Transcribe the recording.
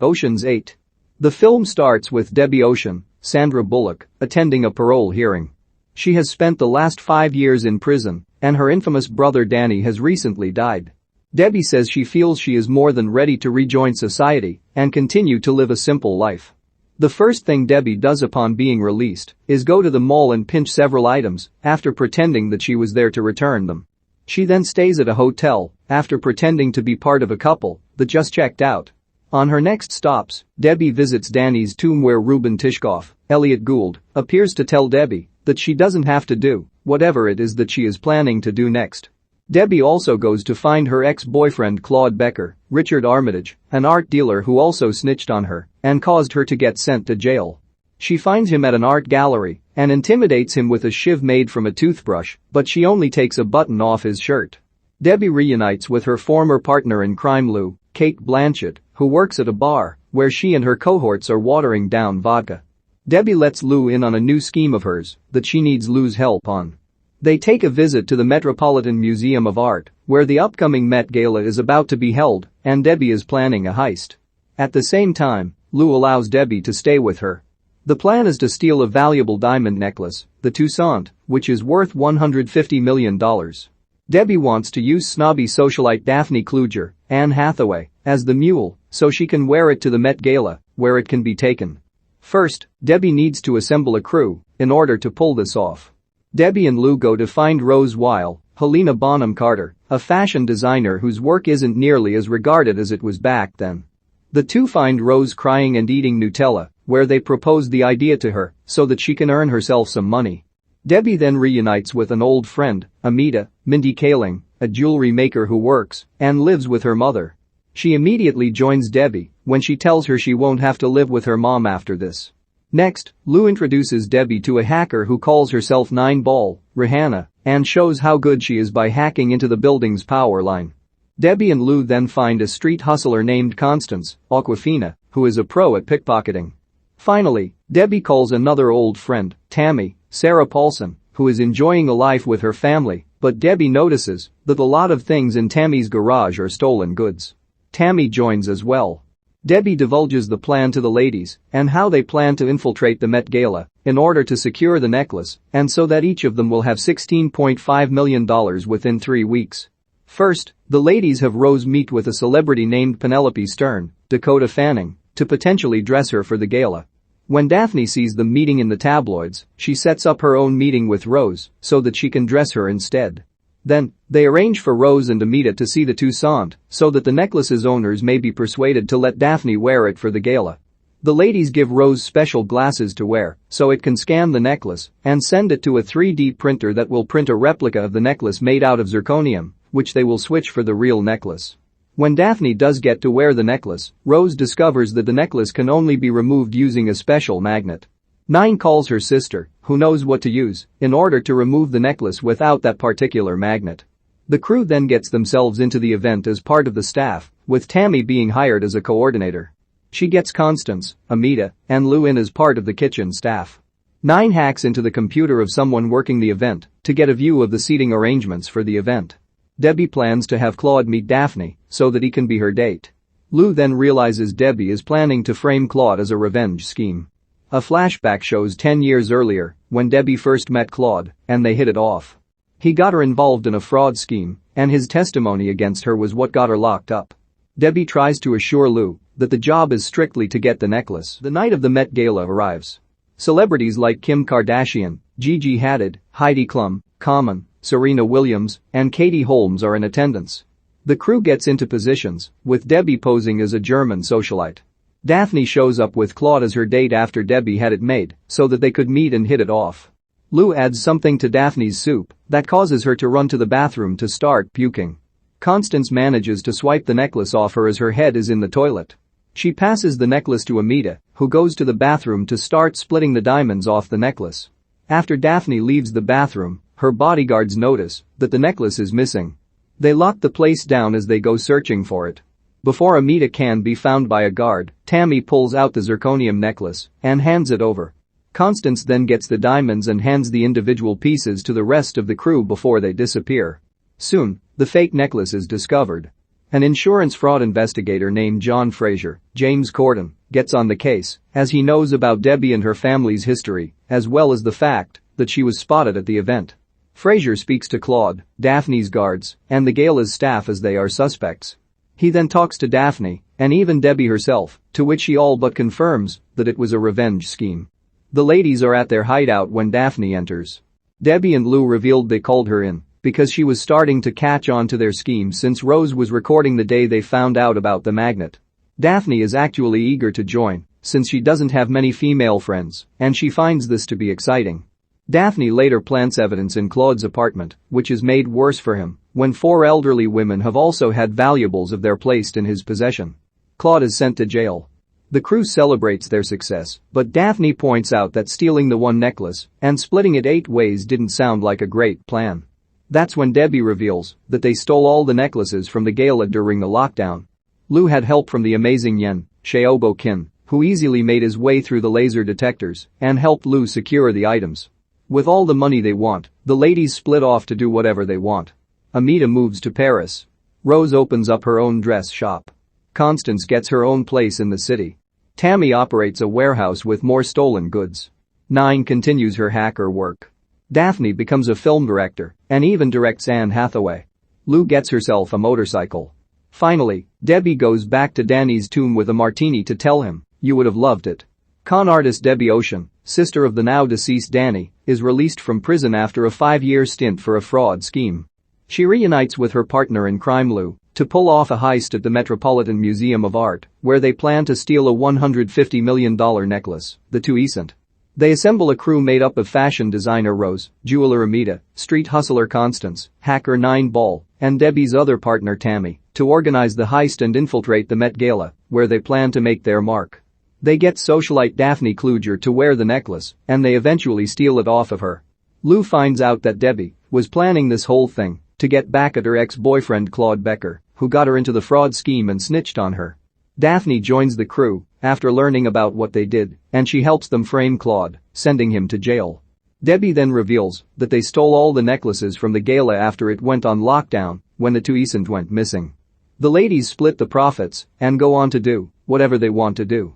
Ocean's 8. The film starts with Debbie Ocean, Sandra Bullock, attending a parole hearing. She has spent the last 5 years in prison, and her infamous brother Danny has recently died. Debbie says she feels she is more than ready to rejoin society and continue to live a simple life. The first thing Debbie does upon being released is go to the mall and pinch several items after pretending that she was there to return them. She then stays at a hotel after pretending to be part of a couple that just checked out. On her next stops, Debbie visits Danny's tomb where Ruben Tishkoff, Elliot Gould, appears to tell Debbie that she doesn't have to do whatever it is that she is planning to do next. Debbie also goes to find her ex-boyfriend Claude Becker, Richard Armitage, an art dealer who also snitched on her and caused her to get sent to jail. She finds him at an art gallery and intimidates him with a shiv made from a toothbrush, but she only takes a button off his shirt. Debbie reunites with her former partner in crime Lou, Kate Blanchett, who works at a bar where she and her cohorts are watering down vodka. Debbie lets Lou in on a new scheme of hers that she needs Lou's help on. They take a visit to the Metropolitan Museum of Art, where the upcoming Met Gala is about to be held, and Debbie is planning a heist. At the same time, Lou allows Debbie to stay with her. The plan is to steal a valuable diamond necklace, the Toussaint, which is worth $150 million. Debbie wants to use snobby socialite Daphne Kluger, Anne Hathaway, as the mule so she can wear it to the Met Gala, where it can be taken. First, Debbie needs to assemble a crew in order to pull this off. Debbie and Lou go to find Rose Weil, Helena Bonham Carter, a fashion designer whose work isn't nearly as regarded as it was back then. The two find Rose crying and eating Nutella, where they propose the idea to her so that she can earn herself some money. Debbie then reunites with an old friend, Amita, Mindy Kaling, a jewelry maker who works and lives with her mother. She immediately joins Debbie when she tells her she won't have to live with her mom after this. Next, Lou introduces Debbie to a hacker who calls herself Nine Ball, Rihanna, and shows how good she is by hacking into the building's power line. Debbie and Lou then find a street hustler named Constance, Aquafina, who is a pro at pickpocketing. Finally, Debbie calls another old friend, Tammy, Sarah Paulson, who is enjoying a life with her family, but Debbie notices that a lot of things in Tammy's garage are stolen goods. Tammy joins as well. Debbie divulges the plan to the ladies and how they plan to infiltrate the Met Gala in order to secure the necklace and so that each of them will have $16.5 million within 3 weeks. First, the ladies have Rose meet with a celebrity named Penelope Stern, Dakota Fanning, to potentially dress her for the gala. When Daphne sees them meeting in the tabloids, she sets up her own meeting with Rose so that she can dress her instead. Then, they arrange for Rose and Amita to see the Toussaint so that the necklace's owners may be persuaded to let Daphne wear it for the gala. The ladies give Rose special glasses to wear so it can scan the necklace and send it to a 3D printer that will print a replica of the necklace made out of zirconium, which they will switch for the real necklace. When Daphne does get to wear the necklace, Rose discovers that the necklace can only be removed using a special magnet. Nine calls her sister, who knows what to use, in order to remove the necklace without that particular magnet. The crew then gets themselves into the event as part of the staff, with Tammy being hired as a coordinator. She gets Constance, Amita, and Lou in as part of the kitchen staff. Nine hacks into the computer of someone working the event to get a view of the seating arrangements for the event. Debbie plans to have Claude meet Daphne so that he can be her date. Lou then realizes Debbie is planning to frame Claude as a revenge scheme. A flashback shows 10 years earlier when Debbie first met Claude and they hit it off. He got her involved in a fraud scheme and his testimony against her was what got her locked up. Debbie tries to assure Lou that the job is strictly to get the necklace. The night of the Met Gala arrives. Celebrities like Kim Kardashian, Gigi Hadid, Heidi Klum, Common, Serena Williams, and Katie Holmes are in attendance. The crew gets into positions, with Debbie posing as a German socialite. Daphne shows up with Claude as her date after Debbie had it made so that they could meet and hit it off. Lou adds something to Daphne's soup that causes her to run to the bathroom to start puking. Constance manages to swipe the necklace off her as her head is in the toilet. She passes the necklace to Amita, who goes to the bathroom to start splitting the diamonds off the necklace. After Daphne leaves the bathroom, her bodyguards notice that the necklace is missing. They lock the place down as they go searching for it. Before Amita can be found by a guard, Tammy pulls out the zirconium necklace and hands it over. Constance then gets the diamonds and hands the individual pieces to the rest of the crew before they disappear. Soon, the fake necklace is discovered. An insurance fraud investigator named John Fraser, James Corden, gets on the case as he knows about Debbie and her family's history, as well as the fact that she was spotted at the event. Fraser speaks to Claude, Daphne's guards, and the gala's staff as they are suspects. He then talks to Daphne, and even Debbie herself, to which she all but confirms that it was a revenge scheme. The ladies are at their hideout when Daphne enters. Debbie and Lou revealed they called her in because she was starting to catch on to their scheme since Rose was recording the day they found out about the magnet. Daphne is actually eager to join since she doesn't have many female friends, and she finds this to be exciting. Daphne later plants evidence in Claude's apartment, which is made worse for him when 4 elderly women have also had valuables of theirs placed in his possession. Claude is sent to jail. The crew celebrates their success, but Daphne points out that stealing the one necklace and splitting it 8 ways didn't sound like a great plan. That's when Debbie reveals that they stole all the necklaces from the gala during the lockdown. Lou had help from the amazing Yen Xiaobo Qin, who easily made his way through the laser detectors and helped Lou secure the items. With all the money they want, the ladies split off to do whatever they want. Amita moves to Paris. Rose opens up her own dress shop. Constance gets her own place in the city. Tammy operates a warehouse with more stolen goods. Nine continues her hacker work. Daphne becomes a film director and even directs Anne Hathaway. Lou gets herself a motorcycle. Finally, Debbie goes back to Danny's tomb with a martini to tell him, "You would have loved it." Con artist Debbie Ocean, sister of the now-deceased Danny, is released from prison after a 5-year stint for a fraud scheme. She reunites with her partner in crime Lou to pull off a heist at the Metropolitan Museum of Art, where they plan to steal a $150 million necklace, the Tuiscent. They assemble a crew made up of fashion designer Rose, jeweler Amita, street hustler Constance, hacker Nine Ball, and Debbie's other partner Tammy, to organize the heist and infiltrate the Met Gala, where they plan to make their mark. They get socialite Daphne Kluger to wear the necklace, and they eventually steal it off of her. Lou finds out that Debbie was planning this whole thing to get back at her ex-boyfriend Claude Becker, who got her into the fraud scheme and snitched on her. Daphne joins the crew after learning about what they did, and she helps them frame Claude, sending him to jail. Debbie then reveals that they stole all the necklaces from the gala after it went on lockdown when the Tuiscent went missing. The ladies split the profits and go on to do whatever they want to do.